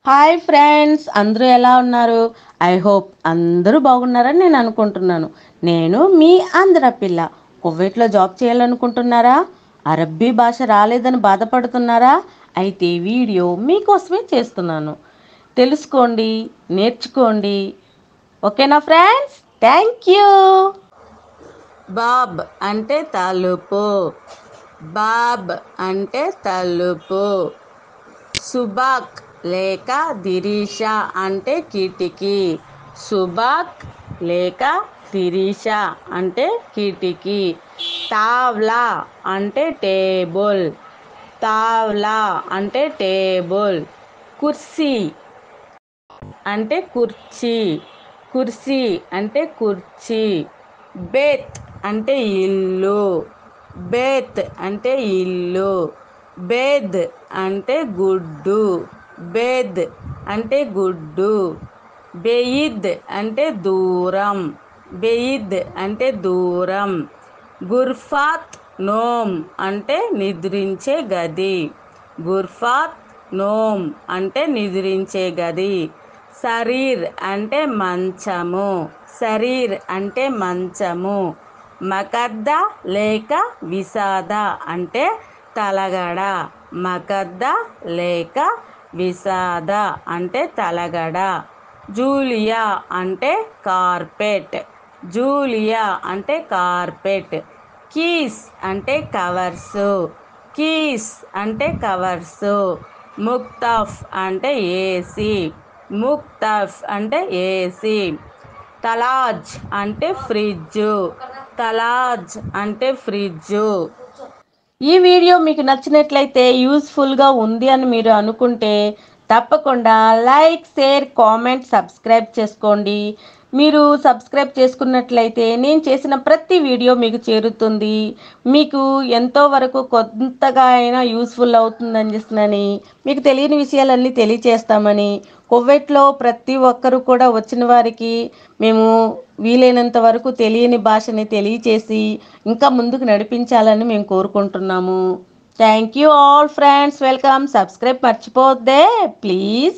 Hi friends, అందరూ ఎలా ఉన్నారు? ఐ హోప్ అందరూ బాగున్నారని నేను అనుకుంటున్నాను. నేను మీ ఆంధ్ర పిల్ల. కువైట్లో జాబ్ చేయాలనుకుంటున్నారా? అరబ్బీ భాష రాలేదని బాధపడుతున్నారా? అయితే ఈ వీడియో మీకోసమే చేస్తున్నాను. తెలుసుకోండి, నేర్చుకోండి. ఓకేనా ఫ్రెండ్స్? Thank you. బాబ్ అంటే తలుపు. బాబ్ అంటే తలుపు. సుబాక్ లేక దిరీష అంటే కిటికీ. సుబాక్ లేక దిరీష అంటే కిటికీ. తావ్లా అంటే టేబుల్. తావ్లా అంటే టేబుల్. కుర్సీ అంటే కుర్చీ. కుర్సీ అంటే కుర్చీ. బేత్ అంటే ఇల్లు. బేత్ అంటే ఇల్లు. బేద్ అంటే గుడ్డు. బేద్ అంటే గుడ్డు. బెయిద్ అంటే దూరం. బెయిద్ అంటే దూరం. గుర్ఫాత్ నోమ్ అంటే నిద్రించే గది. గుర్ఫాత్ నోమ్ అంటే నిద్రించే గది. శరీర్ అంటే మంచము. శరీర్ అంటే మంచము. మకద్ద లేక విసాద అంటే తలగడ. మకద్ద లేక విసాద అంటే తలగడ. జూలియా అంటే కార్పెట్. జూలియా అంటే కార్పెట్. కీస్ అంటే కవర్సు. కీస్ అంటే కవర్సు. ముక్తఫ్ అంటే ఏసీ. ముక్తఫ్ అంటే ఏసీ. తలాజ్ అంటే ఫ్రిడ్జ్. తలాజ్ అంటే ఫ్రిడ్జ్. ఈ వీడియో మీకు నచ్చినట్లయితే, యూస్ఫుల్గా ఉంది అని మీరు అనుకుంటే తప్పకుండా లైక్, షేర్, కామెంట్, సబ్స్క్రైబ్ చేసుకోండి. మీరు సబ్స్క్రైబ్ చేసుకున్నట్లయితే నేను చేసిన ప్రతి వీడియో మీకు చేరుతుంది. మీకు ఎంతో వరకు కొంతగా అయినా యూస్ఫుల్ అవుతుందని చేస్తున్నాని, మీకు తెలియని విషయాలన్నీ తెలియచేస్తామని, కువైట్లో ప్రతి ఒక్కరు కూడా వచ్చిన వారికి మేము వీలైనంత వరకు తెలియని భాషని తెలియచేసి ఇంకా ముందుకు నడిపించాలని మేము కోరుకుంటున్నాము. Thank you all friends. Welcome. Subscribe మర్చిపోద్దే ప్లీజ్.